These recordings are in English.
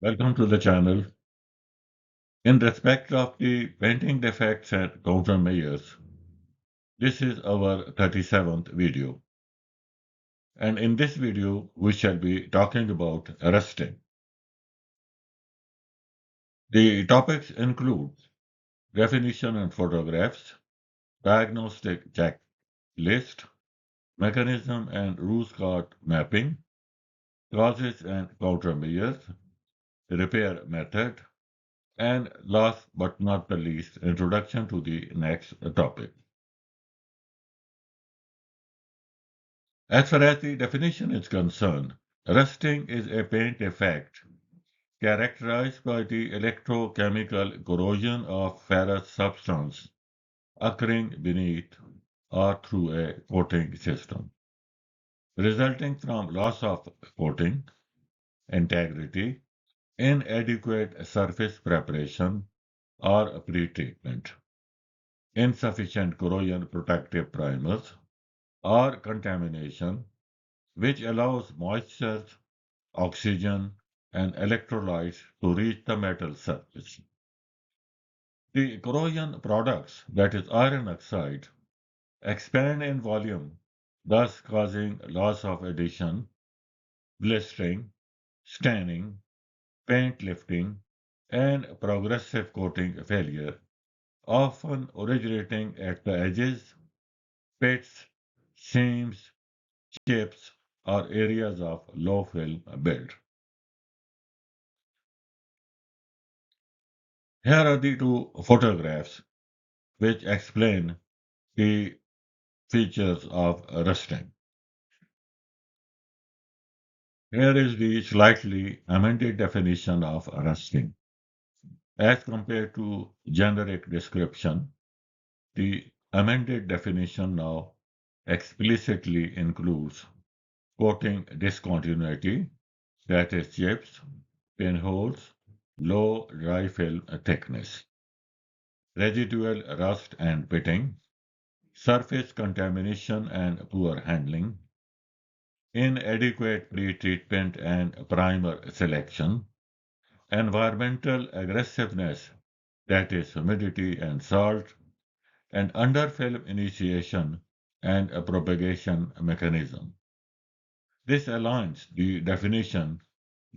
Welcome to the channel. In respect of the painting defects and countermeasures, this is our 37th video. And in this video, we shall be talking about rusting. The topics include definition and photographs, diagnostic checklist, mechanism and root cause mapping, causes and countermeasures, repair method, and last but not the least, introduction to the next topic. As far as the definition is concerned, rusting is a paint defect characterized by the electrochemical corrosion of ferrous substance occurring beneath or through a coating system, resulting from loss of coating integrity, inadequate surface preparation or pretreatment, insufficient corrosion protective primers, or contamination, which allows moisture, oxygen, and electrolytes to reach the metal surface. The corrosion products, that is iron oxide, expand in volume, thus causing loss of adhesion, blistering, staining, paint lifting, and progressive coating failure, often originating at the edges, pits, seams, chips, or areas of low film build. Here are the two photographs which explain the features of rusting. Here is the slightly amended definition of rusting. As compared to generic description, the amended definition now explicitly includes coating discontinuity, that is chips, pinholes, low dry film thickness, residual rust and pitting, surface contamination and poor handling, inadequate pre-treatment and primer selection, environmental aggressiveness, that is humidity and salt, and underfilm initiation and a propagation mechanism. This aligns the definition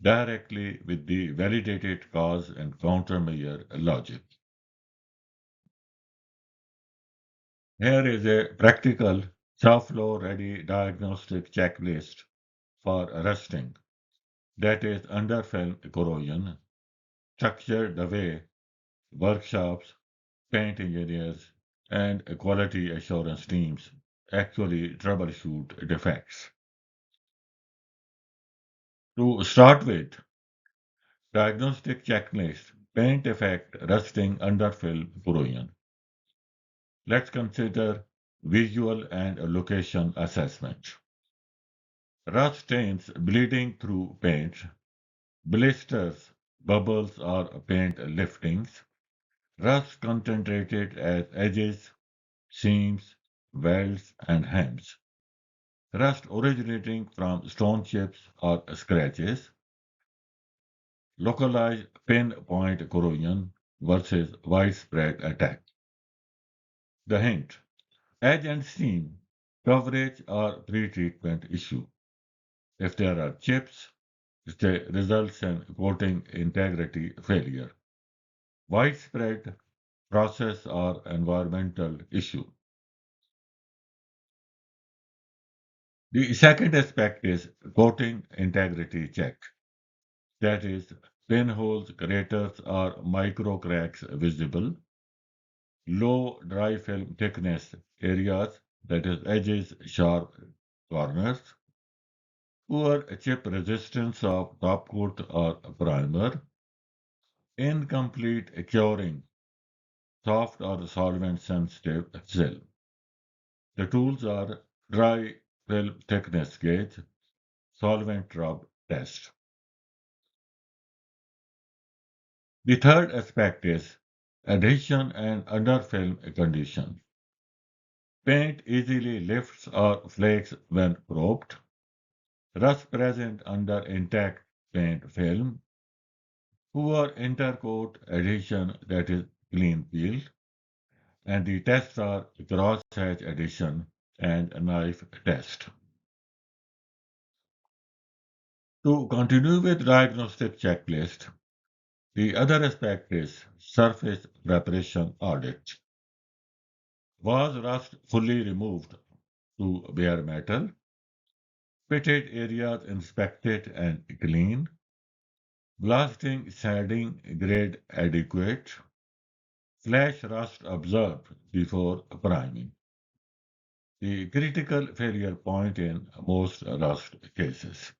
directly with the validated cause and countermeasure logic. Here is a practical shop floor ready diagnostic checklist for rusting, that is underfilm corrosion, structured the way workshops, paint engineers, and quality assurance teams actually troubleshoot defects. To start with, diagnostic checklist, paint defect, rusting, underfill, corrosion. Let's consider visual and location assessment. Rust stains bleeding through paint, blisters, bubbles or paint liftings, rust concentrated at edges, seams, welds, and hems. Rust originating from stone chips or scratches, localized pinpoint corrosion versus widespread attack. The hint: edge and seam, coverage or pretreatment issue. If there are chips, it results in coating integrity failure. Widespread process or environmental issue. The second aspect is coating integrity check. That is, pinholes, craters, or micro cracks visible, low dry film thickness areas, that is, edges, sharp corners, poor chip resistance of top coat or primer, incomplete curing, soft or solvent sensitive cell. The tools are dry film thickness gauge, solvent rub test. The third aspect is adhesion and underfilm condition. Paint easily lifts or flakes when probed. Rust present under intact paint film. poor intercoat adhesion, that is clean peel, and the tests are crosshatch adhesion and knife test. To continue with diagnostic checklist, the other aspect is surface preparation audit. Was rust fully removed to bare metal? Pitted areas inspected and cleaned? Blasting sanding grade adequate? Flash rust observed before priming. The critical failure point in most rust cases.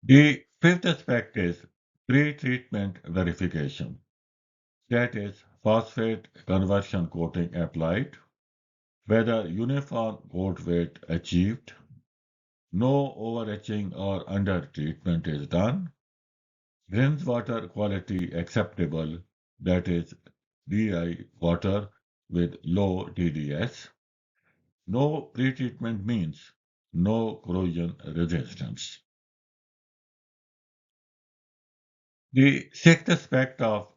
The fifth aspect is pre-treatment verification. That is phosphate conversion coating applied, whether uniform coat weight achieved, no overetching or under-treatment is done, rinse water quality acceptable, that is DI water with low TDS. No pretreatment means no corrosion resistance. The sixth aspect of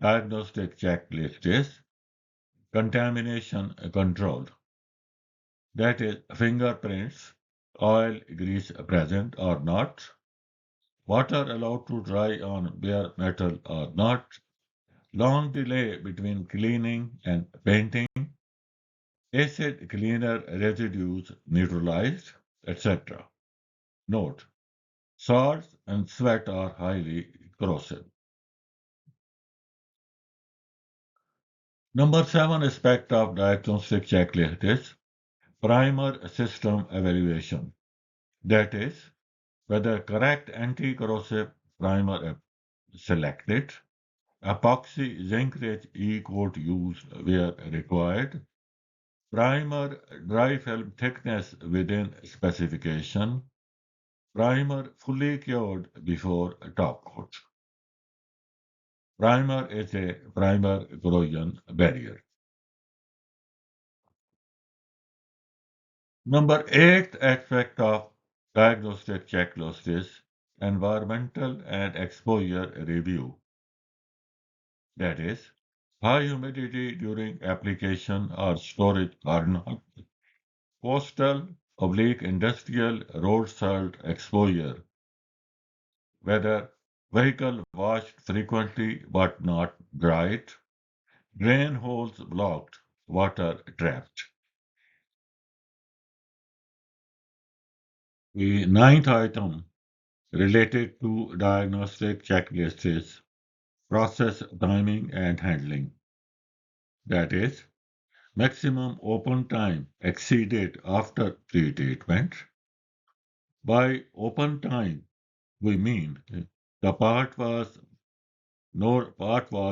diagnostic checklist is contamination control. That is fingerprints, oil, grease present or not, water allowed to dry on bare metal or not, long delay between cleaning and painting, acid cleaner residues neutralized, etc. Note: salts and sweat are highly corrosive. Number seven aspect of diagnostic checklist is primer system evaluation. That is, whether correct anti-corrosive primer selected, epoxy zinc-rich E-coat used where required, primer dry film thickness within specification, primer fully cured before top coat. Primer is a primer corrosion barrier. Number eight aspect of diagnostic checklist is environmental and exposure review. That is, high humidity during application or storage or not, coastal, oblique industrial road salt exposure, whether vehicle washed frequently but not dried, drain holes blocked, water trapped. The ninth item related to diagnostic checklist is process timing and handling. That is, maximum open time exceeded after pre-treatment. By open time, we mean the part was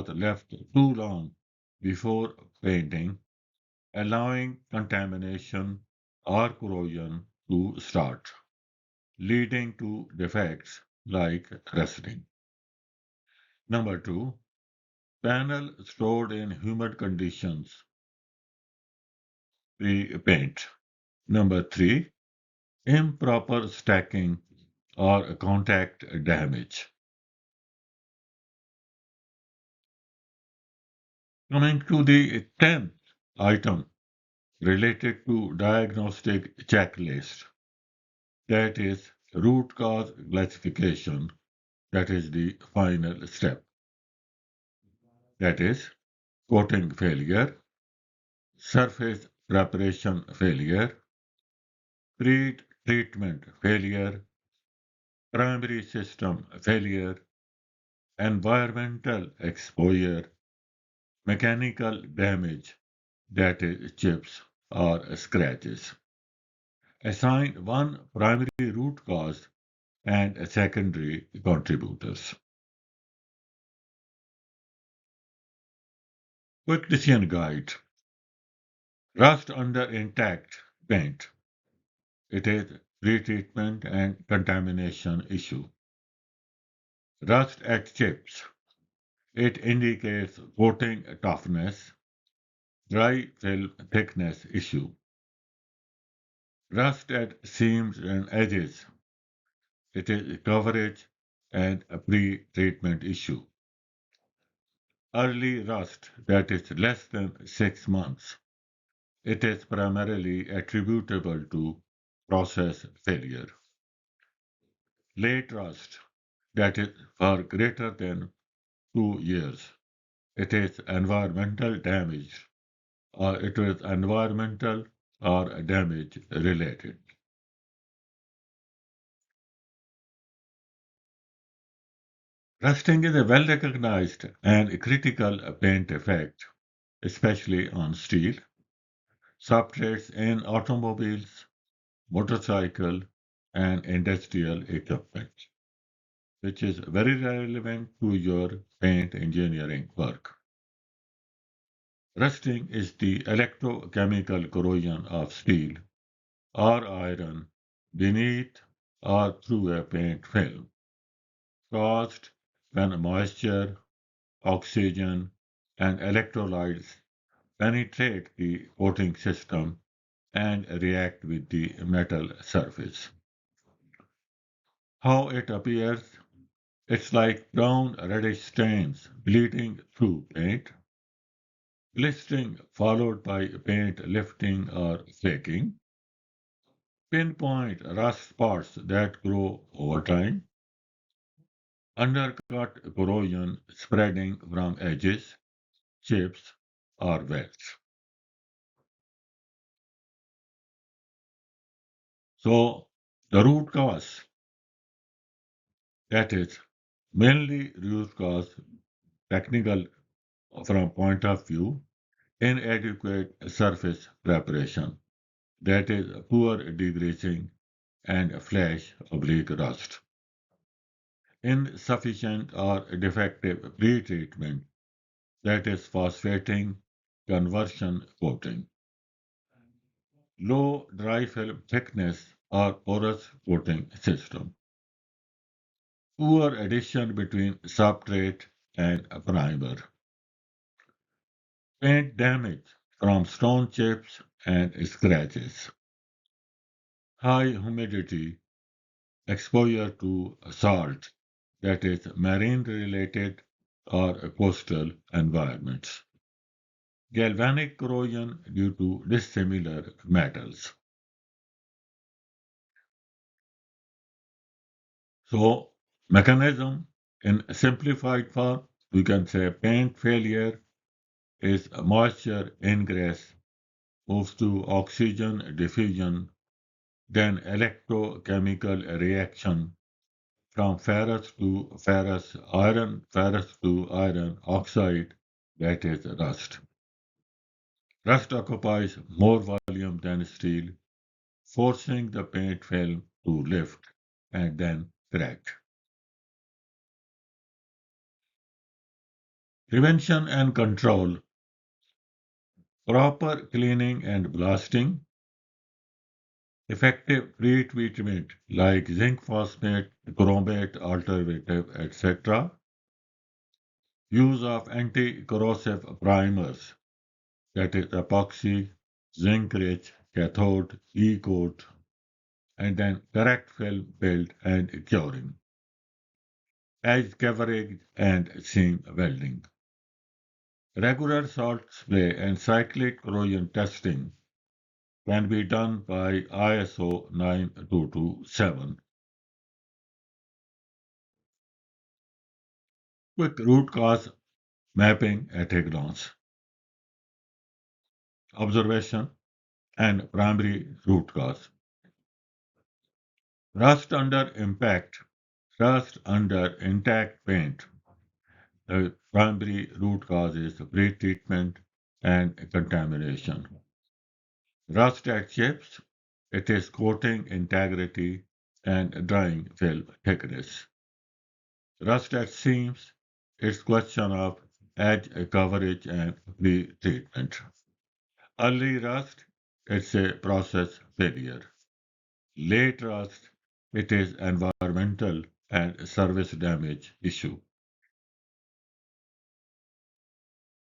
left too long before painting, allowing contamination or corrosion to start, leading to defects like rusting. Number two, panel stored in humid conditions, pre-paint. Number three, improper stacking or contact damage. Coming to the 10th item related to diagnostic checklist, that is root cause classification, that is the final step. That is coating failure, surface preparation failure, pre-treatment failure, primary system failure, environmental exposure, mechanical damage, that is chips or scratches. Assign one primary root cause and secondary contributors. Quick decision guide. Rust under intact paint. It is pretreatment and contamination issue. Rust at chips. It indicates coating toughness, dry film thickness issue. Rust at seams and edges. It is a coverage and a pre-treatment issue. Early rust, that is less than 6 months. It is primarily attributable to process failure. Late rust, that is for greater than 2 years. It is environmental damage, or it is environmental or damage related. Rusting is a well recognized and critical paint effect, especially on steel, substrates in automobiles, motorcycle, and industrial equipment, which is very relevant to your paint engineering work. Rusting is the electrochemical corrosion of steel or iron beneath or through a paint film, caused when moisture, oxygen, and electrolytes penetrate the coating system and react with the metal surface. How it appears? It's like brown reddish stains bleeding through paint, blistering followed by paint lifting or flaking, pinpoint rust spots that grow over time, undercut corrosion spreading from edges, chips, or welts. So the root cause, that is mainly root cause, technical from point of view, inadequate surface preparation, that is poor degreasing and flash oblique rust, insufficient or defective pre-treatment, that is phosphating conversion coating, low dry film thickness or porous coating system, poor addition between substrate and primer, paint damage from stone chips and scratches, high humidity, exposure to salt, that is marine related or coastal environments, galvanic corrosion due to dissimilar metals. So, mechanism in simplified form, we can say paint failure is moisture ingress moves to oxygen diffusion, then electrochemical reaction from ferrous to iron oxide, that is rust. Rust occupies more volume than steel, forcing the paint film to lift and then crack. Prevention and control, proper cleaning and blasting, effective pre-treatment like zinc phosphate, chromate alternative, etc. Use of anti-corrosive primers, that is epoxy, zinc-rich, cathode, E-coat, and then correct film build and curing, edge coverage and seam welding. Regular salt spray and cyclic corrosion testing can be done by ISO 9227. Quick root cause mapping at a glance. Observation and primary root cause. Rust under impact. Rust under intact paint. The primary root cause is pre-treatment and contamination. Rust at chips. It is coating integrity and drying film thickness. Rust at seams. It's question of edge coverage and pre-treatment. Early rust. It's a process failure. Late rust. It is environmental and service damage issue.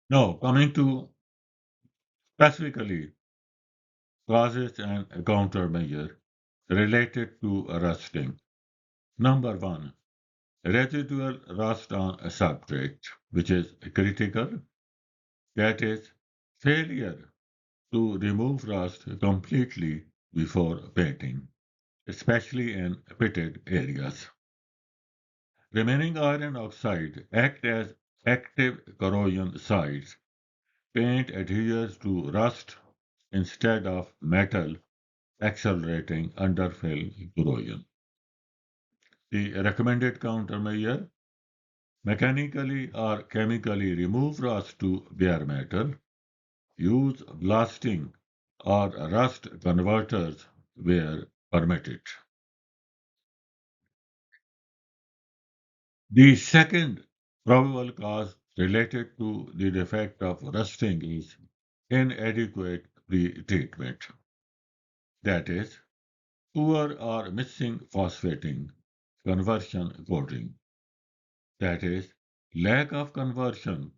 Now, coming to specifically causes and countermeasure related to rusting. Number one, residual rust on a substrate, which is critical. That is, failure to remove rust completely before painting, especially in pitted areas. Remaining iron oxide act as active corrosion sites. Paint adheres to rust instead of metal, accelerating underfill corrosion. The recommended countermeasure: mechanically or chemically remove rust to bare metal. Use blasting or rust converters where permitted. The second probable cause related to the defect of rusting is inadequate pre-treatment. That is, poor or missing phosphating conversion coating. That is, lack of conversion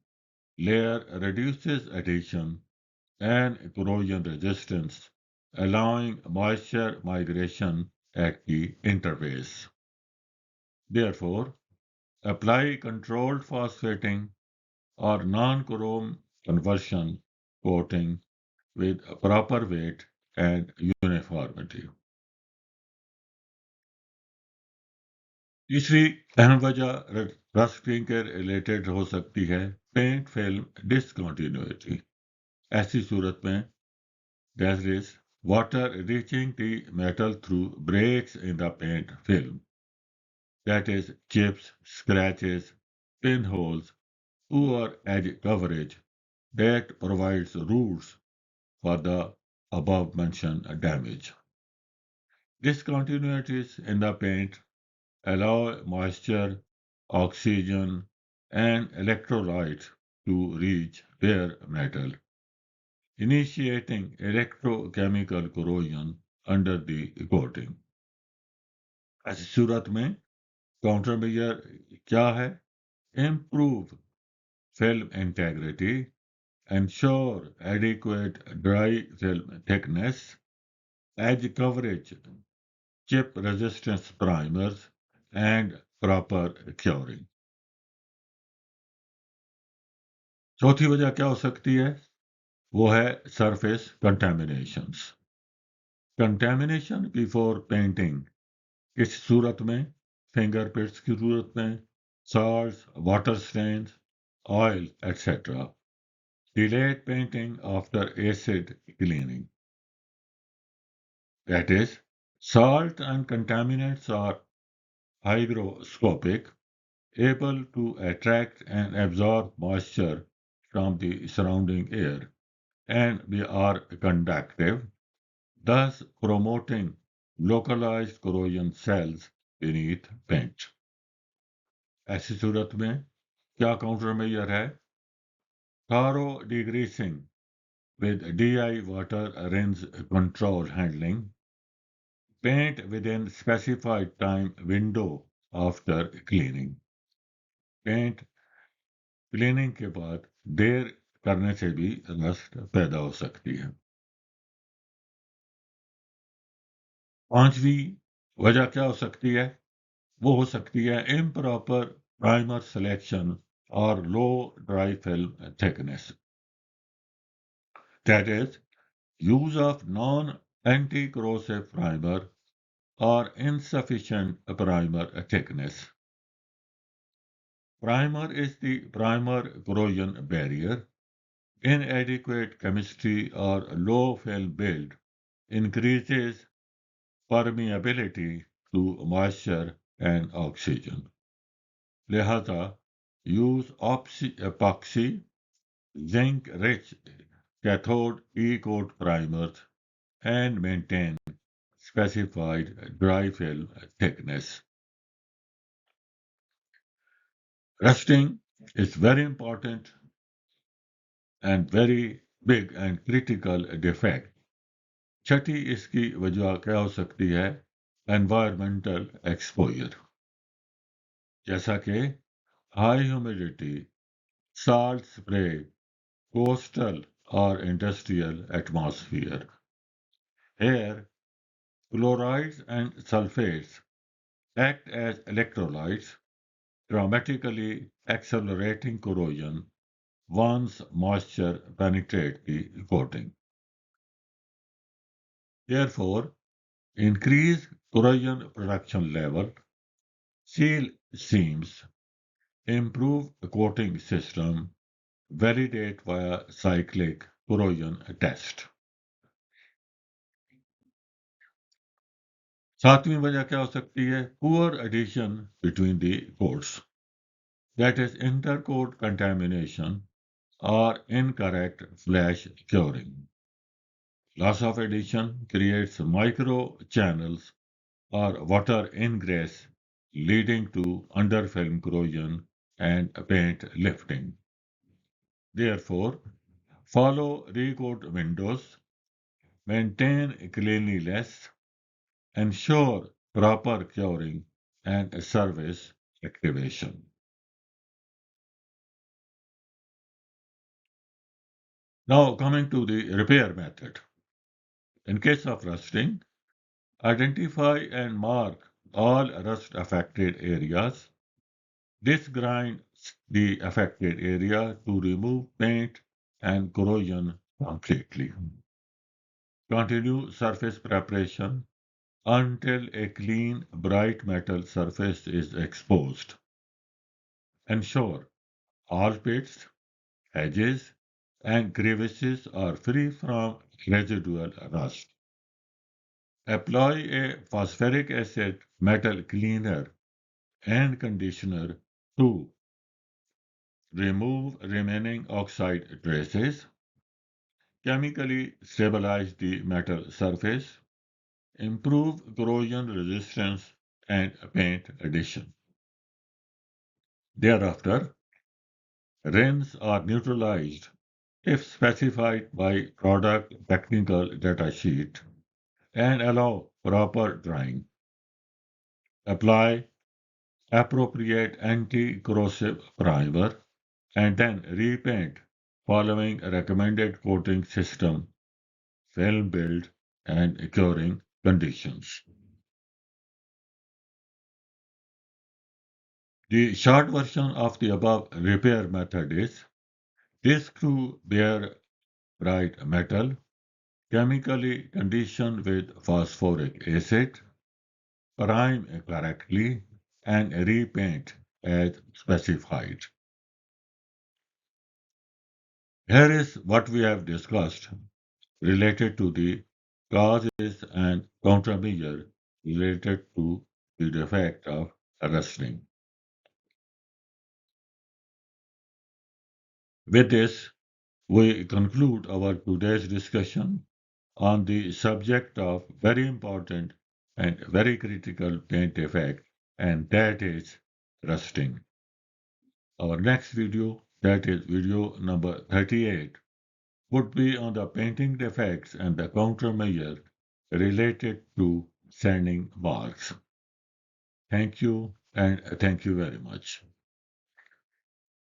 layer reduces adhesion and corrosion resistance, allowing moisture migration at the interface. Therefore, apply controlled phosphating or non-chrome conversion coating with proper weight and uniformity. तीसरी अहम वजह rusting के related हो सकती है paint film discontinuity. ऐसी सूरत में there is water reaching the metal through breaks in the paint film, that is chips, scratches, pinholes, poor edge coverage that provides roots for the above mentioned damage. Discontinuities in the paint allow moisture, oxygen, and electrolytes to reach bare metal, initiating electrochemical corrosion under the coating. ऐसी सूरत में counter measure क्या है? Improve film integrity, ensure adequate dry film thickness, edge coverage, chip resistance primers, and proper curing. चौथी वजह क्या हो सकती है? वो है surface contaminations. Contamination before painting, इस सूरत में फिंगरप्रिंट्स की सूरत में salts, water stains, oil etc. Delayed painting after acid cleaning. That is, salt and contaminants are hygroscopic, able to attract and absorb moisture from the surrounding air, and they are conductive, thus promoting localized corrosion cells beneath paint. ऐसी सूरत में क्या counter measure है? Thorough degreasing with DI water rinse control handling, paint within specified time window after cleaning. Paint cleaning के बाद देर करने से भी rust पैदा हो सकती है। पांचवी वजह क्या हो सकती है? वो हो सकती है इम्प्रॉपर प्राइमर सिलेक्शन और low dry film thickness. That is use of non-anti-corrosive primer or insufficient primer thickness. Primer is the primer corrosion barrier. Inadequate chemistry or low film build increases permeability to moisture and oxygen. लिहाजा use epoxy, zinc-rich cathode E-coat primers and maintain specified dry film thickness. Rusting is very important and very big and critical defect. छठी इसकी वजह क्या हो सकती है? Environmental exposure, जैसा कि high humidity, salt spray, coastal or industrial atmosphere. Here, chlorides and sulfates act as electrolytes, dramatically accelerating corrosion once moisture penetrates the coating. Therefore, increase corrosion protection level, seal seams, improve coating system, validate via cyclic corrosion test. सातवीं वजह क्या हो सकती है? Poor adhesion between the coats, that is intercoat contamination or incorrect flash curing. Loss of adhesion creates micro channels or water ingress, leading to underfilm corrosion and paint lifting. Therefore, follow recoat windows, maintain cleanliness, ensure proper curing and service activation. Now, coming to the repair method. In case of rusting, identify and mark all rust affected areas. Disgrind the affected area to remove paint and corrosion completely. Continue surface preparation until a clean, bright metal surface is exposed. Ensure all pits, edges, and crevices are free from residual rust. Apply a phosphoric acid metal cleaner and conditioner to remove remaining oxide traces, chemically stabilize the metal surface, improve corrosion resistance, and paint adhesion. Thereafter, rinse are neutralized if specified by product technical data sheet and allow proper drying. Apply appropriate anti-corrosive primer and then repaint following a recommended coating system, film build, and curing conditions. The short version of the above repair method is disc to bare bright metal, chemically condition with phosphoric acid, prime correctly, and repaint as specified. Here is what we have discussed related to the causes and countermeasure related to the defect of rusting. With this, we conclude our today's discussion on the subject of very important and very critical paint defect, and that is rusting. Our next video, that is video number 38, would be on the painting defects and the countermeasure related to sanding marks. Thank you and thank you very much.